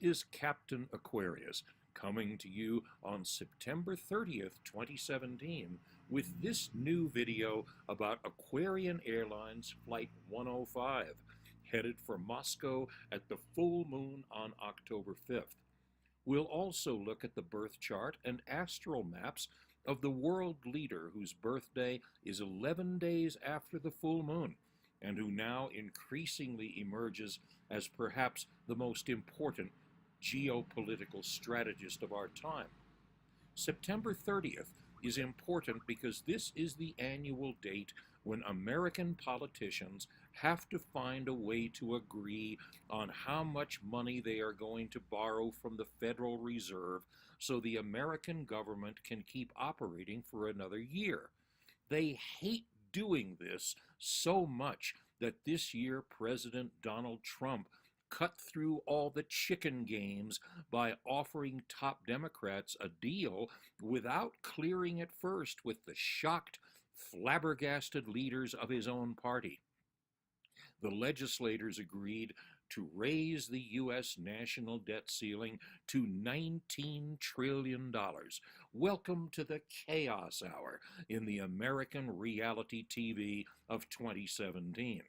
is Captain Aquarius, coming to you on September 30th, 2017, with this new video about Aquarian Airlines Flight 105, headed for Moscow at the full moon on October 5th. We'll also look at the birth chart and astral maps of the world leader whose birthday is 11 days after the full moon, and who now increasingly emerges as perhaps the most important geopolitical strategist of our time. September 30th is important because this is the annual date when American politicians have to find a way to agree on how much money they are going to borrow from the Federal Reserve so the American government can keep operating for another year. They hate doing this so much that this year President Donald Trump cut through all the chicken games by offering top Democrats a deal without clearing it first with the shocked, flabbergasted leaders of his own party. The legislators agreed to raise the U.S. national debt ceiling to $19 trillion. Welcome to the chaos hour in the American reality TV of 2017.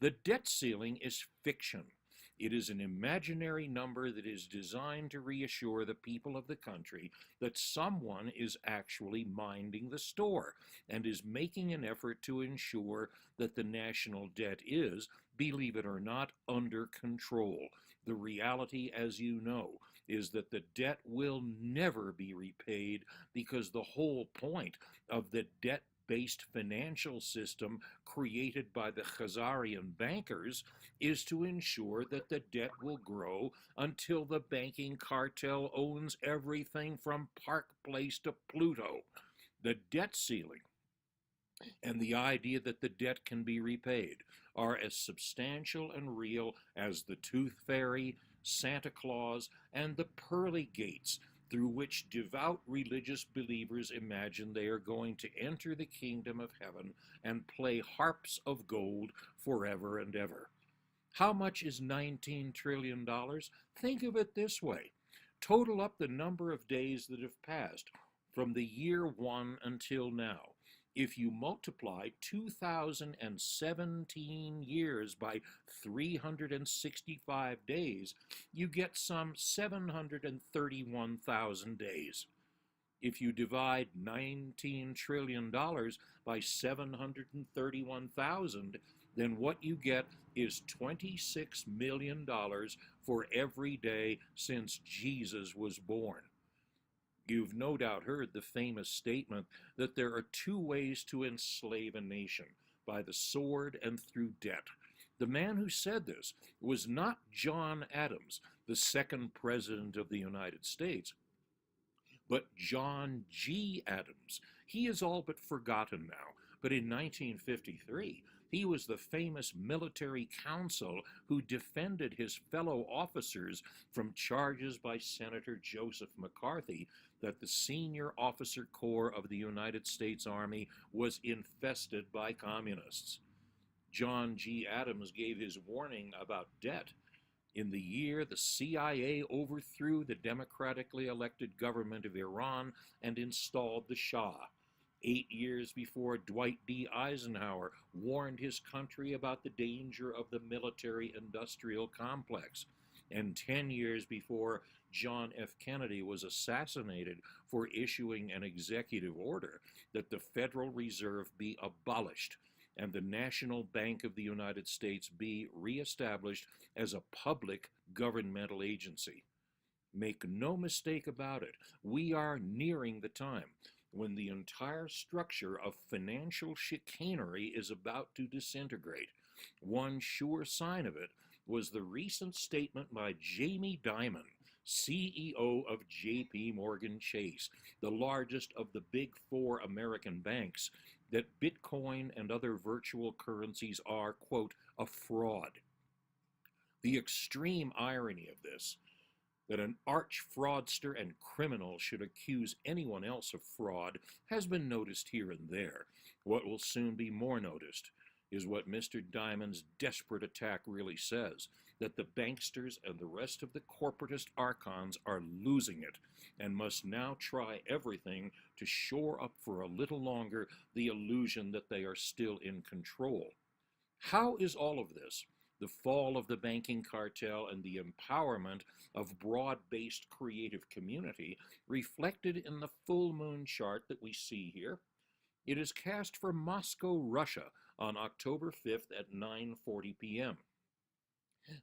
The debt ceiling is fiction. It is an imaginary number that is designed to reassure the people of the country that someone is actually minding the store and is making an effort to ensure that the national debt is, believe it or not, under control. The reality, as you know, is that the debt will never be repaid because the whole point of the debt-based financial system created by the Khazarian bankers is to ensure that the debt will grow until the banking cartel owns everything from Park Place to Pluto. The debt ceiling and the idea that the debt can be repaid are as substantial and real as the Tooth Fairy, Santa Claus, and the pearly gates through which devout religious believers imagine they are going to enter the kingdom of heaven and play harps of gold forever and ever. How much is $19 trillion? Think of it this way. Total up the number of days that have passed from the year 1 until now. If you multiply 2017 years by 365 days, you get some 731,000 days. If you divide $19 trillion by 731,000, then what you get is $26 million for every day since Jesus was born. You've no doubt heard the famous statement that there are two ways to enslave a nation, by the sword and through debt. The man who said this was not John Adams, the second president of the United States, but John G. Adams. He is all but forgotten now, but in 1953, he was the famous military counsel who defended his fellow officers from charges by Senator Joseph McCarthy that the senior officer corps of the United States Army was infested by communists. John G. Adams gave his warning about debt in the year the CIA overthrew the democratically elected government of Iran and installed the Shah. 8 years before Dwight D. Eisenhower warned his country about the danger of the military-industrial complex, and 10 years before John F. Kennedy was assassinated for issuing an executive order that the Federal Reserve be abolished and the National Bank of the United States be reestablished as a public governmental agency. Make no mistake about it, we are nearing the time when the entire structure of financial chicanery is about to disintegrate. One sure sign of it was the recent statement by Jamie Dimon, CEO of J.P. Morgan Chase, the largest of the big four American banks, that Bitcoin and other virtual currencies are, quote, a fraud. The extreme irony of this, that an arch fraudster and criminal should accuse anyone else of fraud, has been noticed here and there. What will soon be more noticed is what Mr. Dimon's desperate attack really says, that the banksters and the rest of the corporatist archons are losing it and must now try everything to shore up for a little longer the illusion that they are still in control. How is all of this, the fall of the banking cartel and the empowerment of broad-based creative community, reflected in the full moon chart that we see here? It is cast for Moscow, Russia on October 5th at 9:40 p.m.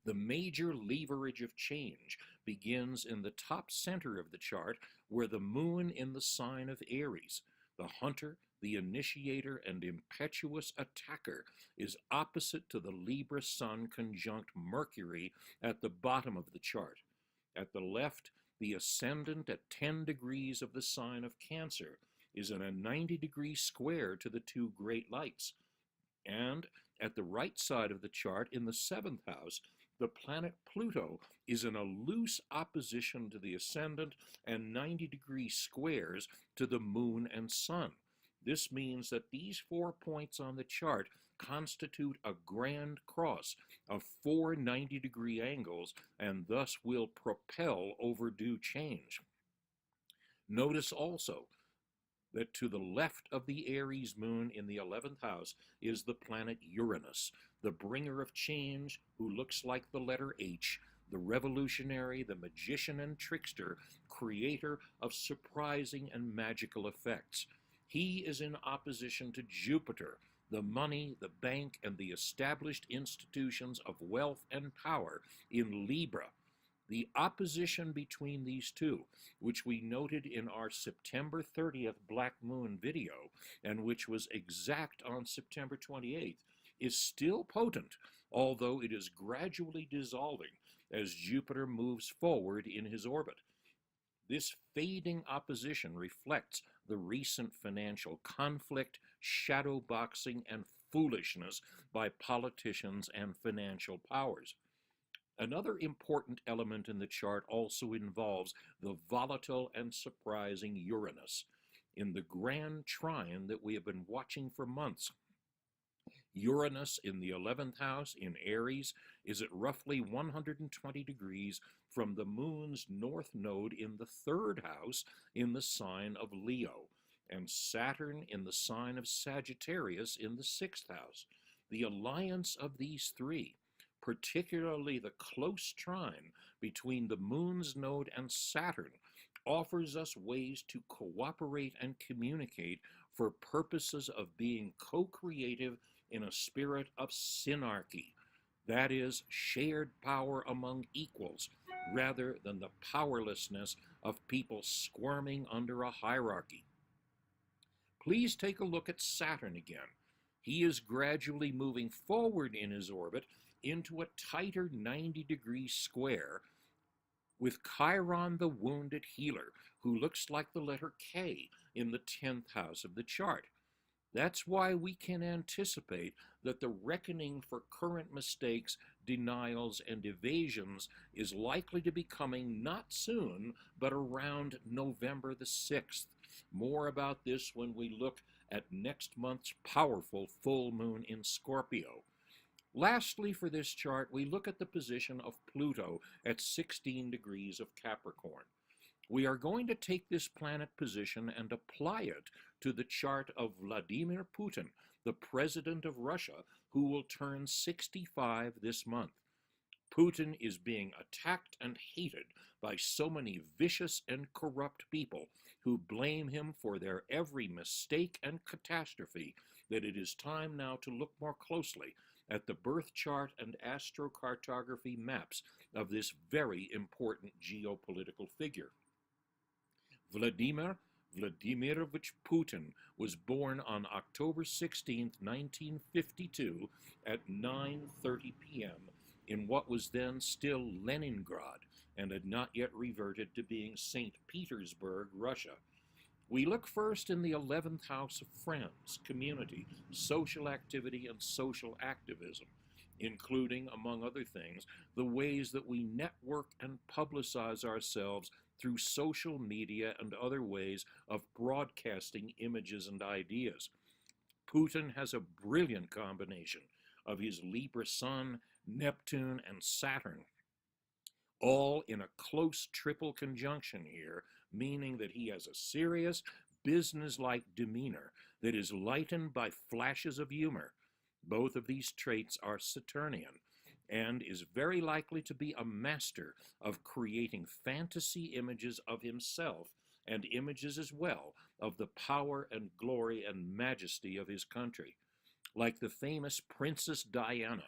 The major leverage of change begins in the top center of the chart, where the moon in the sign of Aries, the hunter, the initiator, and impetuous attacker, is opposite to the Libra sun conjunct Mercury at the bottom of the chart. At the left, the ascendant at 10 degrees of the sign of Cancer is in a 90-degree square to the two great lights. And at the right side of the chart, in the 7th house, the planet Pluto is in a loose opposition to the ascendant and 90-degree squares to the moon and sun. This means that these 4 points on the chart constitute a grand cross of 4 90-degree angles and thus will propel overdue change. Notice also that to the left of the Aries moon in the 11th house is the planet Uranus, the bringer of change, who looks like the letter H, the revolutionary, the magician and trickster, creator of surprising and magical effects. He is in opposition to Jupiter, the money, the bank, and the established institutions of wealth and power in Libra. The opposition between these two, which we noted in our September 30th Black Moon video, and which was exact on September 28th, is still potent, although it is gradually dissolving as Jupiter moves forward in his orbit. This fading opposition reflects the recent financial conflict, shadow boxing, and foolishness by politicians and financial powers. Another important element in the chart also involves the volatile and surprising Uranus. In the grand trine that we have been watching for months, Uranus in the 11th house in Aries is at roughly 120 degrees from the moon's north node in the 3rd house in the sign of Leo, and Saturn in the sign of Sagittarius in the 6th house. The alliance of these three, particularly the close trine between the moon's node and Saturn, offers us ways to cooperate and communicate for purposes of being co-creative in a spirit of synarchy, that is, shared power among equals, rather than the powerlessness of people squirming under a hierarchy. Please take a look at Saturn again. He is gradually moving forward in his orbit into a tighter 90-degree square with Chiron the wounded healer, who looks like the letter K in the 10th house of the chart. That's why we can anticipate that the reckoning for current mistakes, denials, and evasions is likely to be coming not soon, but around November the 6th. More about this when we look at next month's powerful full moon in Scorpio. Lastly, for this chart, we look at the position of Pluto at 16 degrees of Capricorn. We are going to take this planet position and apply it to the chart of Vladimir Putin, the president of Russia, who will turn 65 this month. Putin is being attacked and hated by so many vicious and corrupt people who blame him for their every mistake and catastrophe that it is time now to look more closely at the birth chart and astrocartography maps of this very important geopolitical figure. Vladimir Vladimirovich Putin was born on October 16, 1952 at 9:30 p.m. in what was then still Leningrad and had not yet reverted to being St. Petersburg, Russia. We look first in the 11th house of friends, community, social activity, and social activism, including, among other things, the ways that we network and publicize ourselves through social media and other ways of broadcasting images and ideas. Putin has a brilliant combination of his Libra sun, Neptune, and Saturn, all in a close triple conjunction here, meaning that he has a serious, business-like demeanor that is lightened by flashes of humor. Both of these traits are Saturnian, and is very likely to be a master of creating fantasy images of himself and images as well of the power and glory and majesty of his country. Like the famous Princess Diana,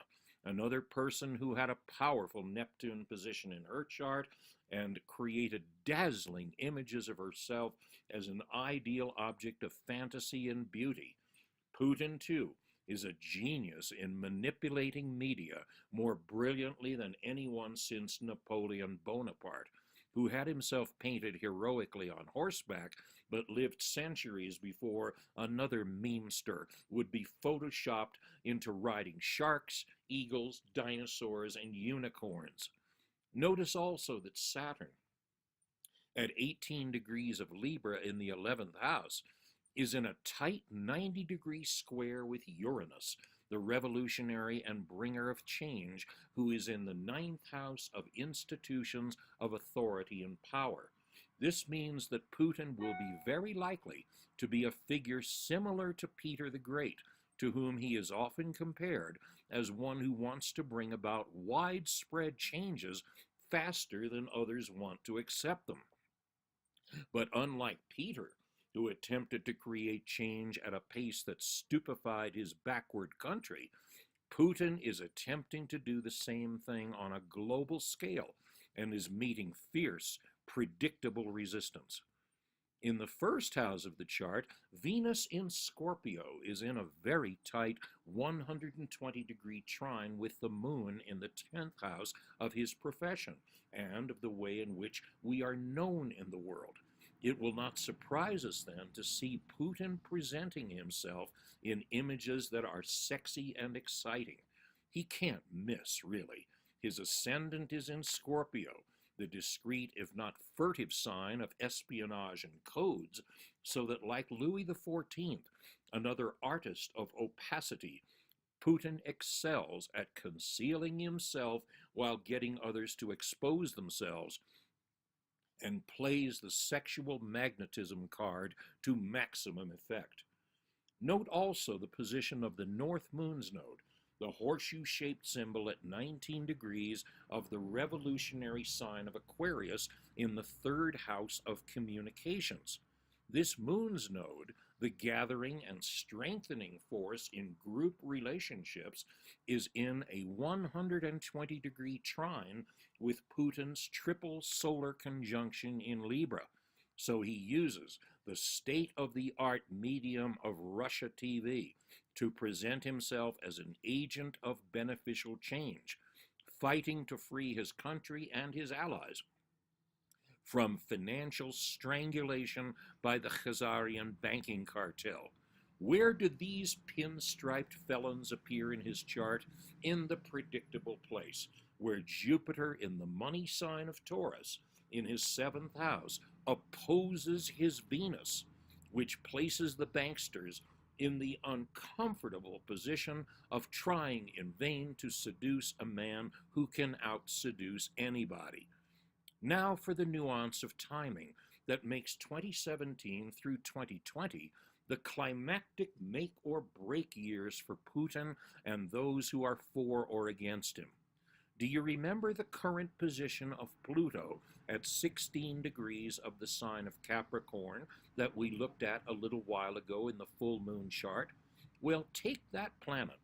another person who had a powerful Neptune position in her chart and created dazzling images of herself as an ideal object of fantasy and beauty. Putin, too, is a genius in manipulating media more brilliantly than anyone since Napoleon Bonaparte, who had himself painted heroically on horseback, but lived centuries before another memester would be photoshopped into riding sharks, eagles, dinosaurs, and unicorns. Notice also that Saturn, at 18 degrees of Libra in the 11th house, is in a tight 90-degree square with Uranus, the revolutionary and bringer of change, who is in the 9th house of institutions of authority and power. This means that Putin will be very likely to be a figure similar to Peter the Great, to whom he is often compared as one who wants to bring about widespread changes faster than others want to accept them. But unlike Peter, who attempted to create change at a pace that stupefied his backward country, Putin is attempting to do the same thing on a global scale and is meeting fierce, predictable resistance. In the first house of the chart, Venus in Scorpio is in a very tight 120-degree trine with the moon in the 10th house of his profession and of the way in which we are known in the world. It will not surprise us then to see Putin presenting himself in images that are sexy and exciting. He can't miss, really. His ascendant is in Scorpio, the discreet, if not furtive sign of espionage and codes, so that like Louis XIV, another artist of opacity, Putin excels at concealing himself while getting others to expose themselves, and plays the sexual magnetism card to maximum effect. Note also the position of the North Moon's node, the horseshoe-shaped symbol at 19 degrees of the revolutionary sign of Aquarius in the 3rd house of communications. This moon's node, the gathering and strengthening force in group relationships, is in a 120-degree trine with Putin's triple solar conjunction in Libra. So he uses the state-of-the-art medium of Russia TV to present himself as an agent of beneficial change, fighting to free his country and his allies from financial strangulation by the Khazarian banking cartel. Where do these pinstriped felons appear in his chart? In the predictable place, where Jupiter in the money sign of Taurus, in his 7th house, opposes his Venus, which places the banksters in the uncomfortable position of trying in vain to seduce a man who can out-seduce anybody. Now for the nuance of timing that makes 2017 through 2020 the climactic make or break years for Putin and those who are for or against him. Do you remember the current position of Pluto at 16 degrees of the sign of Capricorn that we looked at a little while ago in the full moon chart? Well, take that planet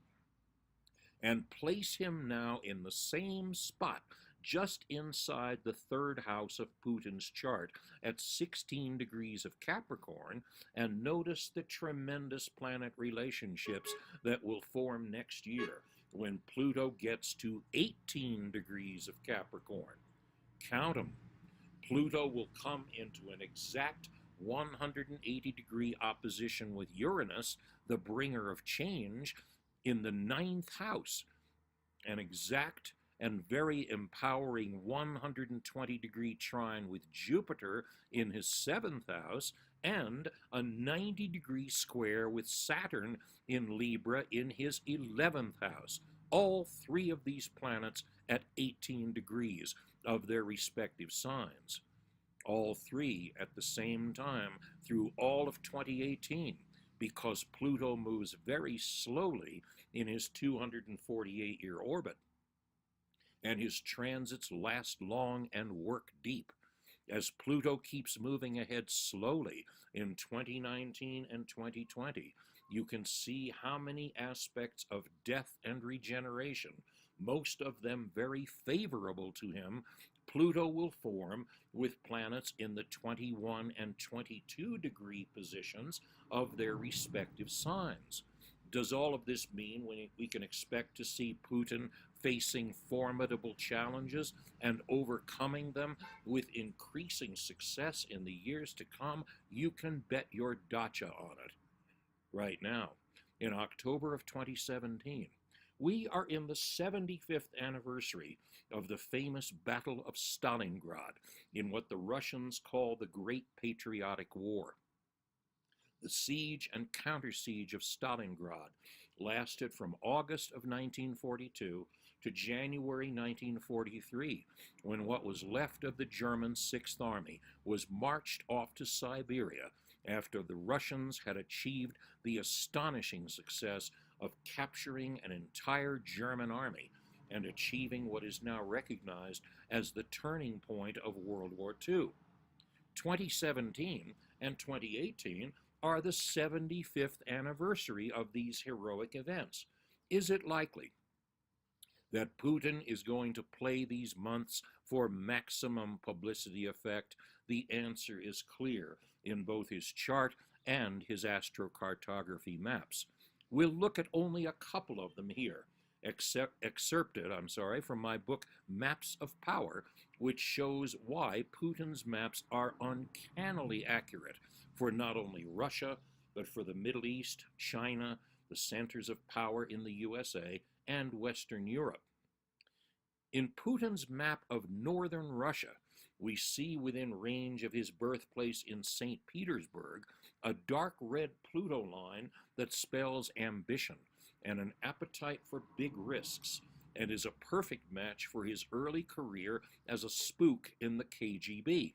and place him now in the same spot just inside the 3rd house of Putin's chart at 16 degrees of Capricorn, and notice the tremendous planet relationships that will form next year when Pluto gets to 18 degrees of Capricorn. Count them. Pluto will come into an exact 180-degree opposition with Uranus, the bringer of change, in the 9th house, an exact and very empowering 120-degree trine with Jupiter in his 7th house, and a 90-degree square with Saturn in Libra in his 11th house, all three of these planets at 18 degrees of their respective signs. All three at the same time through all of 2018, because Pluto moves very slowly in his 248-year orbit, and his transits last long and work deep. As Pluto keeps moving ahead slowly in 2019 and 2020, you can see how many aspects of death and regeneration, most of them very favorable to him, Pluto will form with planets in the 21 and 22 degree positions of their respective signs. Does all of this mean we can expect to see Putin facing formidable challenges and overcoming them with increasing success in the years to come? You can bet your dacha on it. Right now, in October of 2017, we are in the 75th anniversary of the famous Battle of Stalingrad in what the Russians call the Great Patriotic War. The siege and counter-siege of Stalingrad lasted from August of 1942 to January 1943, when what was left of the German Sixth Army was marched off to Siberia after the Russians had achieved the astonishing success of capturing an entire German army and achieving what is now recognized as the turning point of World War II. 2017 and 2018 are the 75th anniversary of these heroic events. Is it likely that Putin is going to play these months for maximum publicity effect? The answer is clear in both his chart and his astrocartography maps. We'll look at only a couple of them here, excerpted from my book Maps of Power, which shows why Putin's maps are uncannily accurate for not only Russia, but for the Middle East, China, the centers of power in the USA, and Western Europe. In Putin's map of northern Russia, we see within range of his birthplace in St. Petersburg a dark red Pluto line that spells ambition and an appetite for big risks, and is a perfect match for his early career as a spook in the KGB.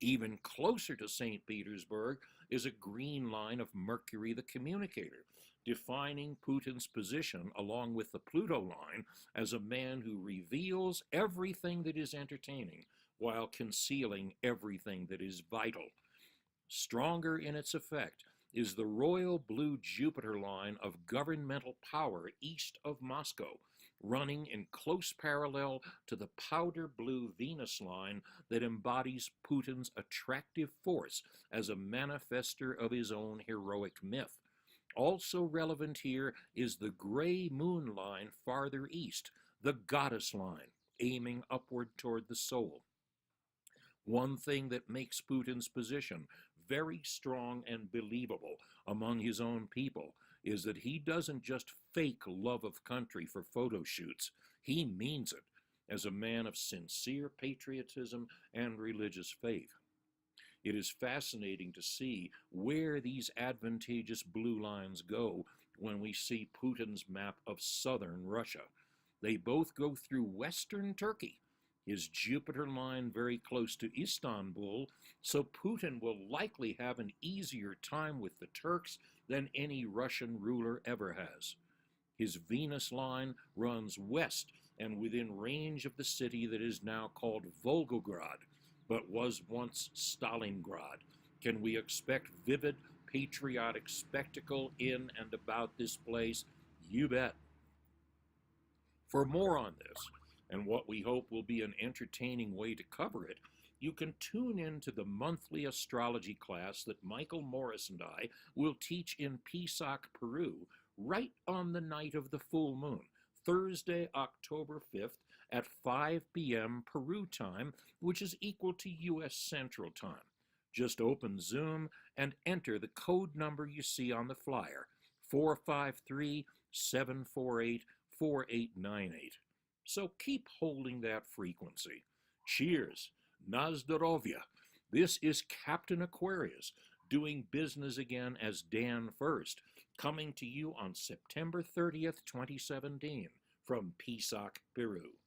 Even closer to St. Petersburg is a green line of Mercury the Communicator, defining Putin's position along with the Pluto line as a man who reveals everything that is entertaining while concealing everything that is vital. Stronger in its effect is the royal blue Jupiter line of governmental power east of Moscow, running in close parallel to the powder blue Venus line that embodies Putin's attractive force as a manifester of his own heroic myth. Also relevant here is the gray moon line farther east, the goddess line, aiming upward toward the soul. One thing that makes Putin's position very strong and believable among his own people is that he doesn't just fake love of country for photo shoots. He means it as a man of sincere patriotism and religious faith. It is fascinating to see where these advantageous blue lines go when we see Putin's map of southern Russia. They both go through western Turkey, his Jupiter line very close to Istanbul, so Putin will likely have an easier time with the Turks than any Russian ruler ever has. His Venus line runs west and within range of the city that is now called Volgograd, but was once Stalingrad. Can we expect vivid patriotic spectacle in and about this place? You bet. For more on this, and what we hope will be an entertaining way to cover it, you can tune in to the monthly astrology class that Michael Morris and I will teach in Pisac, Peru, right on the night of the full moon, Thursday, October 5th at 5 p.m. Peru time, which is equal to U.S. Central Time. Just open Zoom and enter the code number you see on the flyer, 453-748-4898. So keep holding that frequency. Cheers. Na zdоровье. This is Captain Aquarius, doing business again as Dan First, coming to you on September 30th, 2017, from Pisac, Peru.